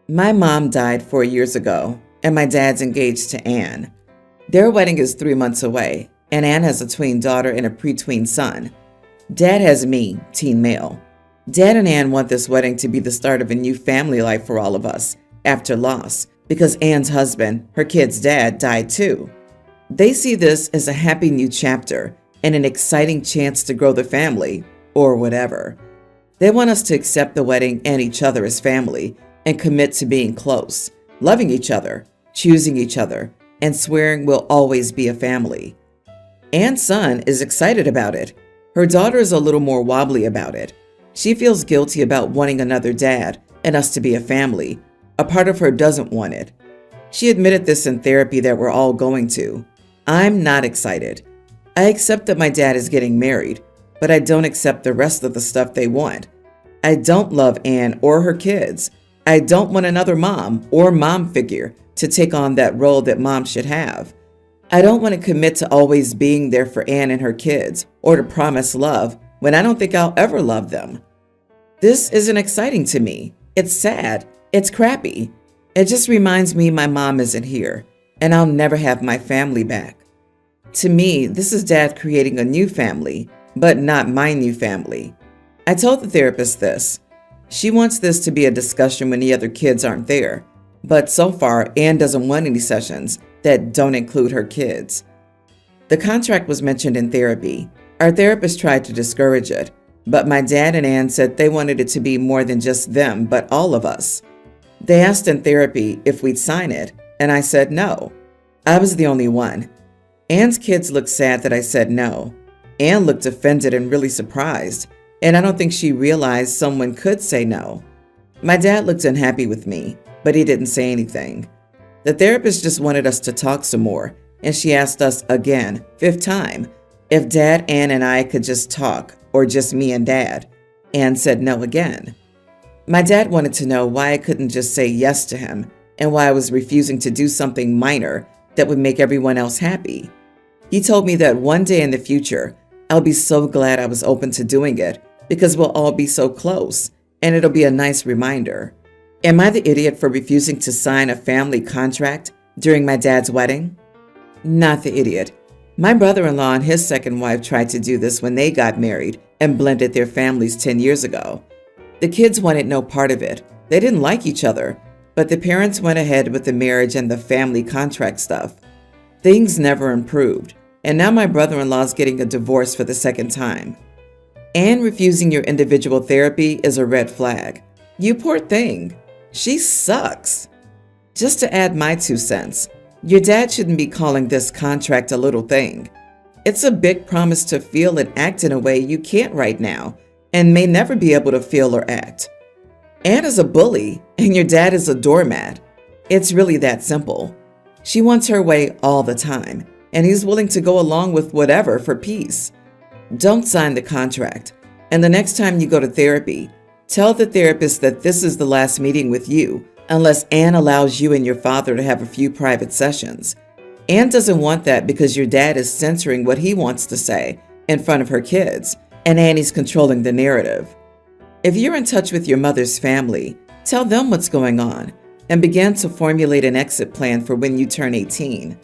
My mom died 4 years ago, and my dad's engaged to Anne. Their wedding is 3 months away, and Anne has a tween daughter and a pre-tween son. Dad has me, teen male. Dad and Anne want this wedding to be the start of a new family life for all of us, after loss, because Anne's husband, her kid's dad, died too. They see this as a happy new chapter and an exciting chance to grow the family, or whatever. They want us to accept the wedding and each other as family and commit to being close, loving each other, choosing each other, and swearing we'll always be a family. Anne's son is excited about it. Her daughter is a little more wobbly about it. She feels guilty about wanting another dad and us to be a family. A part of her doesn't want it. She admitted this in therapy that we're all going to. I'm not excited. I accept that my dad is getting married, but I don't accept the rest of the stuff they want. I don't love Anne or her kids. I don't want another mom or mom figure to take on that role that mom should have. I don't want to commit to always being there for Anne and her kids or to promise love when I don't think I'll ever love them. This isn't exciting to me. It's sad. It's crappy. It just reminds me my mom isn't here and I'll never have my family back. To me, this is Dad creating a new family, but not my new family. I told the therapist this. She wants this to be a discussion when the other kids aren't there, but so far Anne doesn't want any sessions that don't include her kids. The contract was mentioned in therapy. Our therapist tried to discourage it, but my dad and Anne said they wanted it to be more than just them, but all of us. They asked in therapy if we'd sign it, and I said no. I was the only one. Anne's kids looked sad that I said no. Anne looked offended and really surprised, and I don't think she realized someone could say no. My dad looked unhappy with me, but he didn't say anything. The therapist just wanted us to talk some more, and she asked us again, 5th time, if Dad, Anne, and I could just talk, or just me and Dad. Anne said no again. My dad wanted to know why I couldn't just say yes to him, and why I was refusing to do something minor that would make everyone else happy. He told me that one day in the future, I'll be so glad I was open to doing it, because we'll all be so close, and it'll be a nice reminder. Am I the idiot for refusing to sign a family contract during my dad's wedding? Not the idiot. My brother-in-law and his second wife tried to do this when they got married and blended their families 10 years ago. The kids wanted no part of it. They didn't like each other, but the parents went ahead with the marriage and the family contract stuff. Things never improved, and now my brother-in-law is getting a divorce for the second time. And refusing your individual therapy is a red flag. You poor thing. She sucks. Just to add my 2 cents, your dad shouldn't be calling this contract a little thing. It's a big promise to feel and act in a way you can't right now and may never be able to feel or act. Anne is a bully and your dad is a doormat. It's really that simple. She wants her way all the time, and he's willing to go along with whatever for peace. Don't sign the contract, and the next time you go to therapy, tell the therapist that this is the last meeting with you unless Anne allows you and your father to have a few private sessions. Anne doesn't want that because your dad is censoring what he wants to say in front of her kids, and Annie's controlling the narrative. If you're in touch with your mother's family, tell them what's going on and begin to formulate an exit plan for when you turn 18.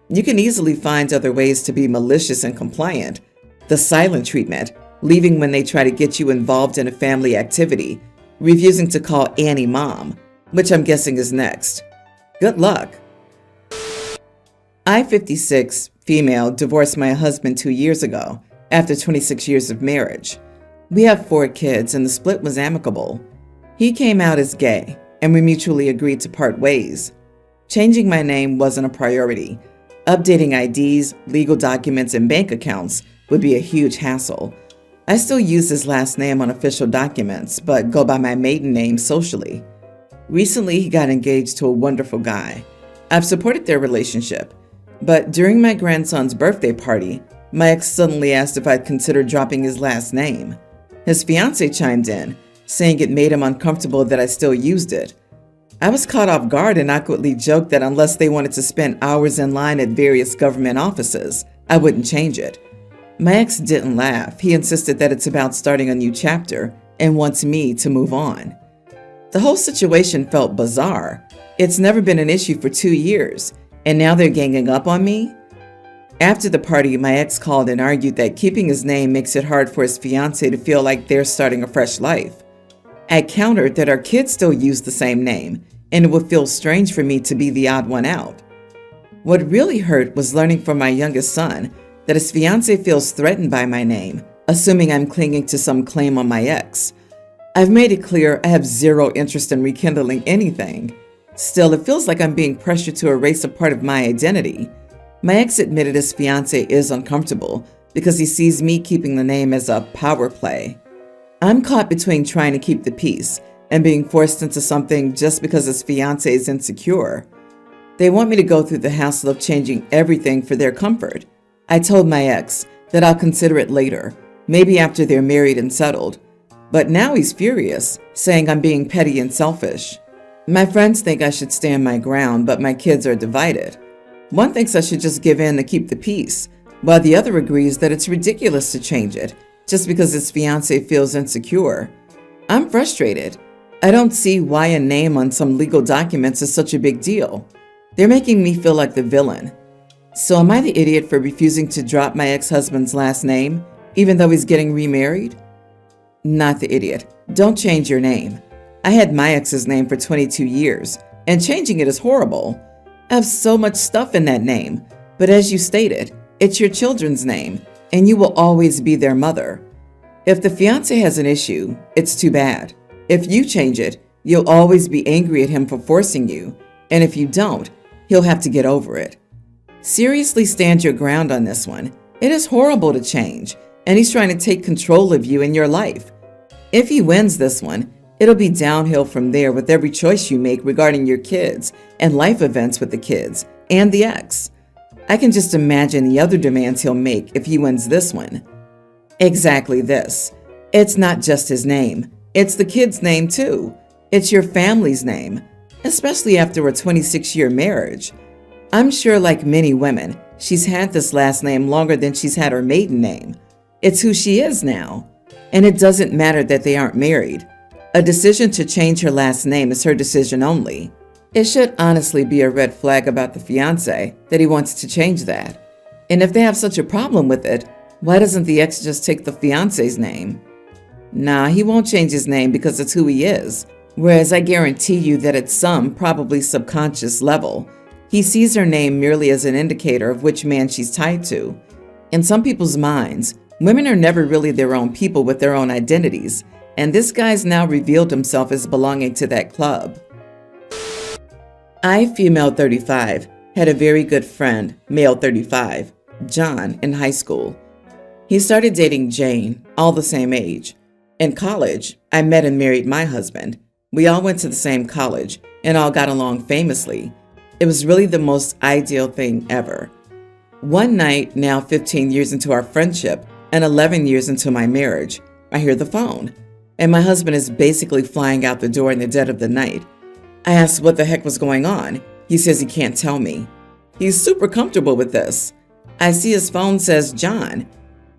You can easily find other ways to be malicious and compliant. The silent treatment, leaving when they try to get you involved in a family activity, refusing to call Annie mom, which I'm guessing is next. Good luck. I, 56, female, divorced my husband 2 years ago after 26 years of marriage. We have 4 kids and the split was amicable. He came out as gay and we mutually agreed to part ways. Changing my name wasn't a priority. Updating IDs, legal documents, and bank accounts would be a huge hassle. I still use his last name on official documents, but go by my maiden name socially. Recently, he got engaged to a wonderful guy. I've supported their relationship, but during my grandson's birthday party, my ex suddenly asked if I'd consider dropping his last name. His fiancée chimed in, saying it made him uncomfortable that I still used it. I was caught off guard and awkwardly joked that unless they wanted to spend hours in line at various government offices, I wouldn't change it. My ex didn't laugh. He insisted that it's about starting a new chapter and wants me to move on. The whole situation felt bizarre. It's never been an issue for 2 years, and now they're ganging up on me? After the party, my ex called and argued that keeping his name makes it hard for his fiancée to feel like they're starting a fresh life. I countered that our kids still use the same name, and it would feel strange for me to be the odd one out. What really hurt was learning from my youngest son that his fiancée feels threatened by my name, assuming I'm clinging to some claim on my ex. I've made it clear I have zero interest in rekindling anything. Still, it feels like I'm being pressured to erase a part of my identity. My ex admitted his fiancée is uncomfortable because he sees me keeping the name as a power play. I'm caught between trying to keep the peace and being forced into something just because his fiancée is insecure. They want me to go through the hassle of changing everything for their comfort. I told my ex that I'll consider it later, maybe after they're married and settled. But now he's furious, saying I'm being petty and selfish. My friends think I should stand my ground, but my kids are divided. One thinks I should just give in to keep the peace, while the other agrees that it's ridiculous to change it just because his fiancée feels insecure. I'm frustrated. I don't see why a name on some legal documents is such a big deal. They're making me feel like the villain. So am I the idiot for refusing to drop my ex-husband's last name, even though he's getting remarried? Not the idiot. Don't change your name. I had my ex's name for 22 years, and changing it is horrible. I have so much stuff in that name, but as you stated, it's your children's name, and you will always be their mother. If the fiancé has an issue, it's too bad. If you change it, you'll always be angry at him for forcing you, and if you don't, he'll have to get over it. Seriously, stand your ground on this one. It is horrible to change, and he's trying to take control of you and your life. If he wins this one, it'll be downhill from there with every choice you make regarding your kids and life events with the kids and the ex. I can just imagine the other demands he'll make if he wins this one. Exactly this. It's not just his name. It's the kid's name too. It's your family's name, especially after a 26-year marriage. I'm sure, like many women, she's had this last name longer than she's had her maiden name. It's who she is now. And it doesn't matter that they aren't married. A decision to change her last name is her decision only. It should honestly be a red flag about the fiancé that he wants to change that. And if they have such a problem with it, why doesn't the ex just take the fiancé's name? Nah, he won't change his name because it's who he is. Whereas I guarantee you that at some, probably subconscious level, he sees her name merely as an indicator of which man she's tied to. In some people's minds, women are never really their own people with their own identities, and this guy's now revealed himself as belonging to that club. I, female 35, had a very good friend, male 35, John, in high school. He started dating Jane, all the same age. In college, I met and married my husband. We all went to the same college and all got along famously. It was really the most ideal thing ever. One night, now 15 years into our friendship and 11 years into my marriage, I hear the phone, and my husband is basically flying out the door in the dead of the night. I asked what the heck was going on. He says he can't tell me. He's super comfortable with this. I see his phone says John.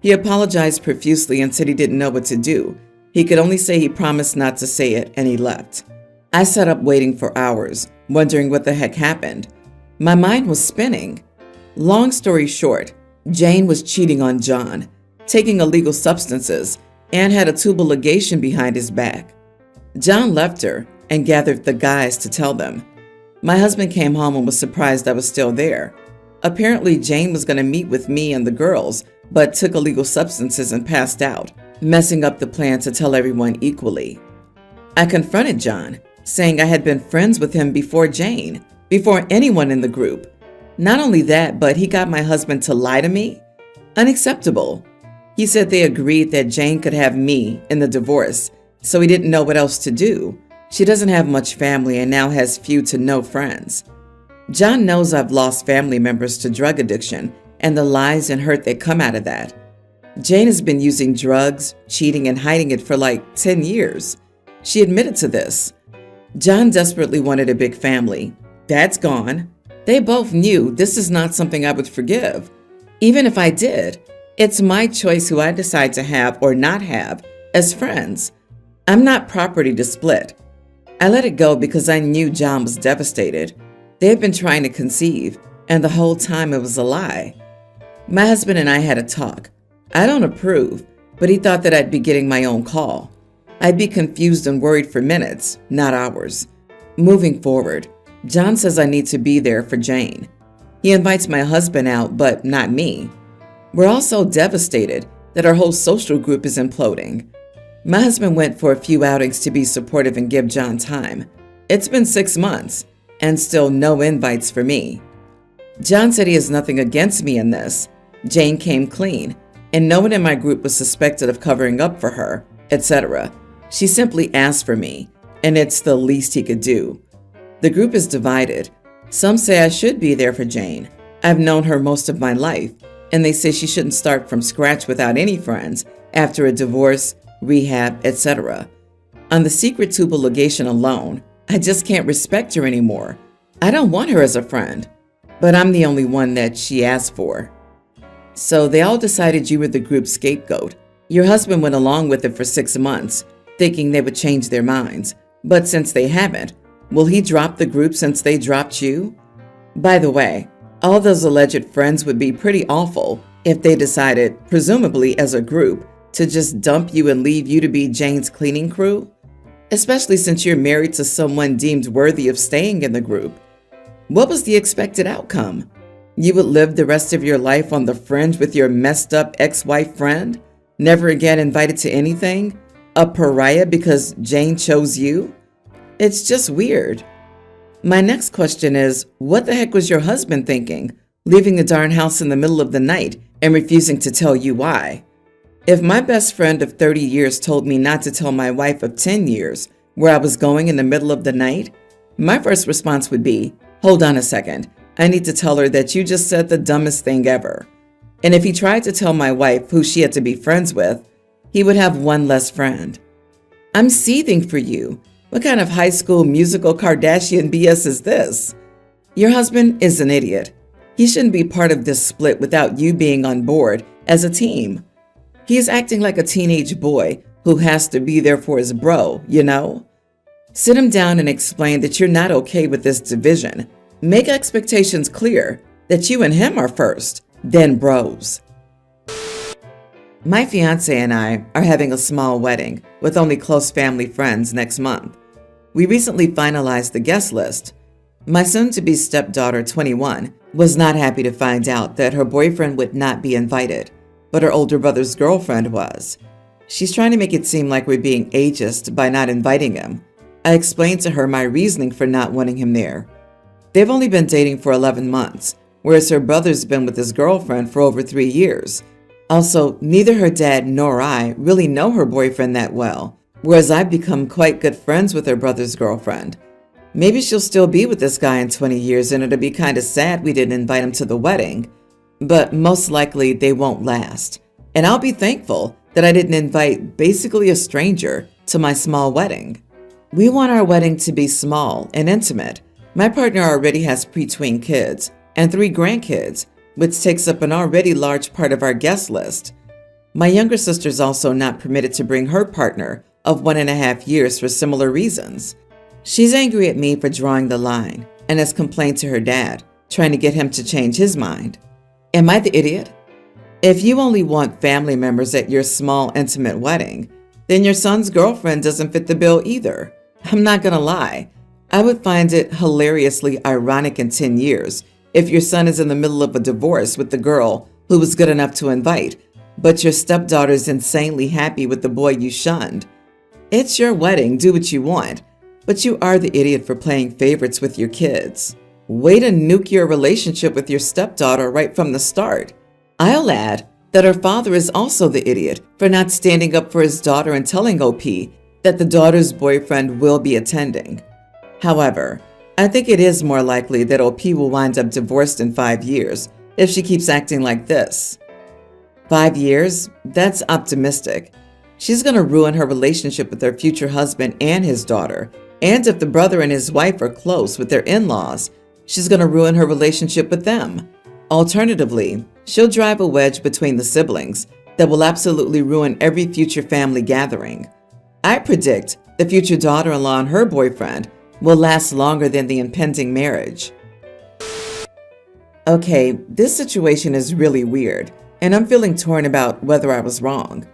He apologized profusely and said he didn't know what to do. He could only say he promised not to say it, and he left. I sat up waiting for hours, wondering what the heck happened. My mind was spinning. Long story short, Jane was cheating on John, taking illegal substances, and had a tubal ligation behind his back. John left her and gathered the guys to tell them. My husband came home and was surprised I was still there. Apparently, Jane was going to meet with me and the girls, but took illegal substances and passed out, messing up the plan to tell everyone equally. I confronted John, saying I had been friends with him before Jane, before anyone in the group. Not only that, but he got my husband to lie to me? Unacceptable. He said they agreed that Jane could have me in the divorce, so he didn't know what else to do. She doesn't have much family and now has few to no friends. John knows I've lost family members to drug addiction and the lies and hurt that come out of that. Jane has been using drugs, cheating, and hiding it for like 10 years. She admitted to this. John desperately wanted a big family. That's gone. They both knew this is not something I would forgive. Even if I did, it's my choice who I decide to have or not have as friends. I'm not property to split. I let it go because I knew John was devastated. They had been trying to conceive, and the whole time it was a lie. My husband and I had a talk. I don't approve, but he thought that I'd be getting my own call. I'd be confused and worried for minutes, not hours. Moving forward, John says I need to be there for Jane. He invites my husband out, but not me. We're also devastated that our whole social group is imploding. My husband went for a few outings to be supportive and give John time. It's been 6 months, and still no invites for me. John said he has nothing against me in this. Jane came clean, and no one in my group was suspected of covering up for her, etc. She simply asked for me, and it's the least he could do. The group is divided. Some say I should be there for Jane. I've known her most of my life, and they say she shouldn't start from scratch without any friends after a divorce, rehab, etc. On the secret tubal ligation alone, I just can't respect her anymore. I don't want her as a friend, but I'm the only one that she asked for. So they all decided you were the group's scapegoat. Your husband went along with it for 6 months, thinking they would change their minds. But since they haven't, will he drop the group since they dropped you? By the way, all those alleged friends would be pretty awful if they decided, presumably as a group, to just dump you and leave you to be Jane's cleaning crew? Especially since you're married to someone deemed worthy of staying in the group. What was the expected outcome? You would live the rest of your life on the fringe with your messed up ex-wife friend? Never again invited to anything? A pariah because Jane chose you? It's just weird. My next question is, what the heck was your husband thinking, leaving the darn house in the middle of the night and refusing to tell you why? If my best friend of 30 years told me not to tell my wife of 10 years where I was going in the middle of the night, my first response would be, hold on a second, I need to tell her that you just said the dumbest thing ever. And if he tried to tell my wife who she had to be friends with, he would have one less friend. I'm seething for you. What kind of high school musical Kardashian BS is this? Your husband is an idiot. He shouldn't be part of this split without you being on board as a team. He is acting like a teenage boy who has to be there for his bro, you know? Sit him down and explain that you're not okay with this division. Make expectations clear that you and him are first, then bros. My fiance and I are having a small wedding with only close family friends next month. We recently finalized the guest list. My soon-to-be stepdaughter, 21, was not happy to find out that her boyfriend would not be invited, but her older brother's girlfriend was. She's trying to make it seem like we're being ageist by not inviting him. I explained to her my reasoning for not wanting him there. They've only been dating for 11 months, whereas her brother's been with his girlfriend for over 3 years. Also, neither her dad nor I really know her boyfriend that well, whereas I've become quite good friends with her brother's girlfriend. Maybe she'll still be with this guy in 20 years and it'll be kind of sad we didn't invite him to the wedding, but most likely they won't last. And I'll be thankful that I didn't invite basically a stranger to my small wedding. We want our wedding to be small and intimate. My partner already has preteen kids and 3 grandkids, which takes up an already large part of our guest list. My younger sister's also not permitted to bring her partner of 1.5 years for similar reasons. She's angry at me for drawing the line and has complained to her dad, trying to get him to change his mind. Am I the idiot? If you only want family members at your small, intimate wedding, then your son's girlfriend doesn't fit the bill either. I'm not gonna lie. I would find it hilariously ironic in 10 years if your son is in the middle of a divorce with the girl who was good enough to invite, but your stepdaughter's insanely happy with the boy you shunned. It's your wedding, do what you want, but you are the idiot for playing favorites with your kids. Way to nuke your relationship with your stepdaughter right from the start. I'll add that her father is also the idiot for not standing up for his daughter and telling OP that the daughter's boyfriend will be attending. However, I think it is more likely that OP will wind up divorced in 5 years if she keeps acting like this. 5 years? That's optimistic. She's going to ruin her relationship with her future husband and his daughter. And if the brother and his wife are close with their in-laws, she's going to ruin her relationship with them. Alternatively, she'll drive a wedge between the siblings that will absolutely ruin every future family gathering. I predict The future daughter-in-law and her boyfriend will last longer than the impending marriage. Okay, this situation is really weird, and I'm feeling torn about whether I was wrong.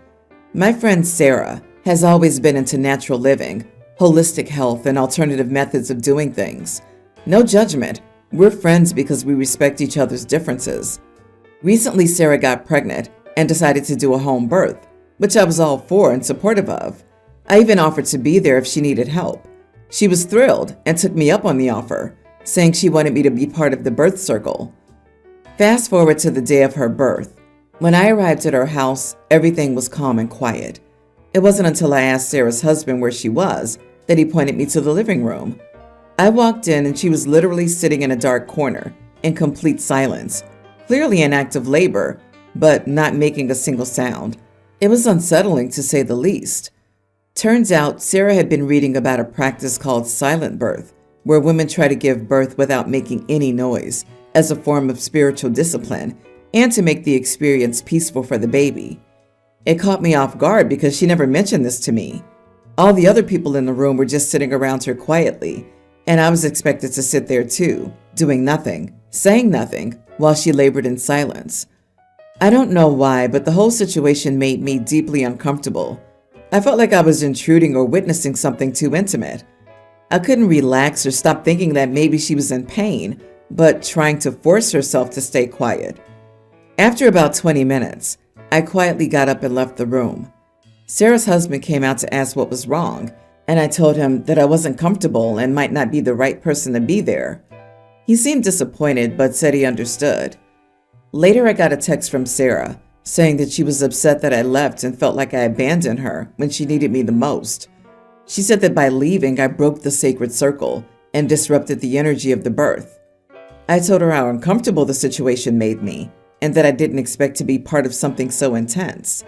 My friend Sarah has always been into natural living, holistic health, and alternative methods of doing things. No judgment. We're friends because we respect each other's differences. Recently, Sarah got pregnant and decided to do a home birth, which I was all for and supportive of. I even offered to be there if she needed help. She was thrilled and took me up on the offer, saying she wanted me to be part of the birth circle. Fast forward to the day of her birth. When I arrived at her house, everything was calm and quiet. It wasn't until I asked Sarah's husband where she was that he pointed me to the living room. I walked in and she was literally sitting in a dark corner, in complete silence, clearly in active labor, but not making a single sound. It was unsettling to say the least. Turns out Sarah had been reading about a practice called silent birth, where women try to give birth without making any noise, as a form of spiritual discipline and to make the experience peaceful for the baby. It caught me off guard because she never mentioned this to me. All the other people in the room were just sitting around her quietly, and I was expected to sit there too, doing nothing, saying nothing, while she labored in silence. I don't know why, but the whole situation made me deeply uncomfortable. I felt like I was intruding or witnessing something too intimate. I couldn't relax or stop thinking that maybe she was in pain, but trying to force herself to stay quiet. After about 20 minutes, I quietly got up and left the room. Sarah's husband came out to ask what was wrong, and I told him that I wasn't comfortable and might not be the right person to be there. He seemed disappointed, but said he understood. Later, I got a text from Sarah saying that she was upset that I left and felt like I abandoned her when she needed me the most. She said that by leaving, I broke the sacred circle and disrupted the energy of the birth. I told her how uncomfortable the situation made me and that I didn't expect to be part of something so intense.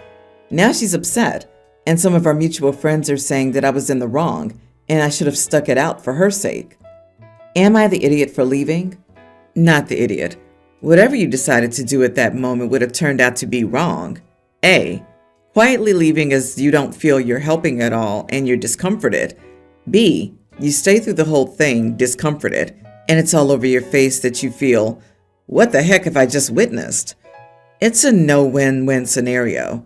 Now she's upset, and some of our mutual friends are saying that I was in the wrong and I should have stuck it out for her sake. Am I the idiot for leaving? Not the idiot. Whatever you decided to do at that moment would have turned out to be wrong. A. Quietly leaving as you don't feel you're helping at all and you're discomforted. B. You stay through the whole thing discomforted, and it's all over your face that you feel, what the heck have I just witnessed? It's a no-win-win scenario.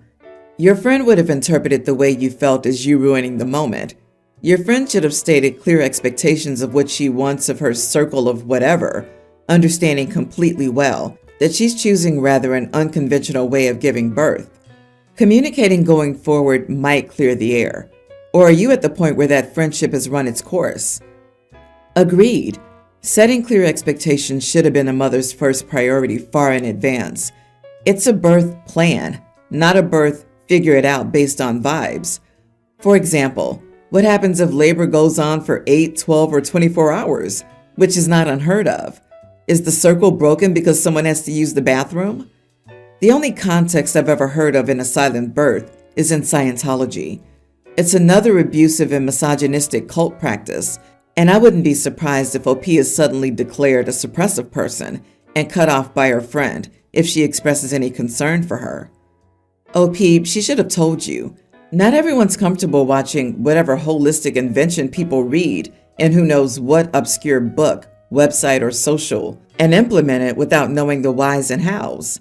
Your friend would have interpreted the way you felt as you ruining the moment. Your friend should have stated clear expectations of what she wants of her circle of whatever, understanding completely well that she's choosing rather an unconventional way of giving birth. Communicating going forward might clear the air. Or are you at the point where that friendship has run its course? Agreed. Setting clear expectations should have been a mother's first priority far in advance. It's a birth plan, not a birth figure it out based on vibes. For example, what happens if labor goes on for 8, 12, or 24 hours, which is not unheard of? Is the circle broken because someone has to use the bathroom? The only context I've ever heard of in a silent birth is in Scientology. It's another abusive and misogynistic cult practice, and I wouldn't be surprised if OP is suddenly declared a suppressive person and cut off by her friend if she expresses any concern for her. OP, she should have told you. Not everyone's comfortable watching whatever holistic invention people read in who knows what obscure book, website, or social, and implement it without knowing the whys and hows.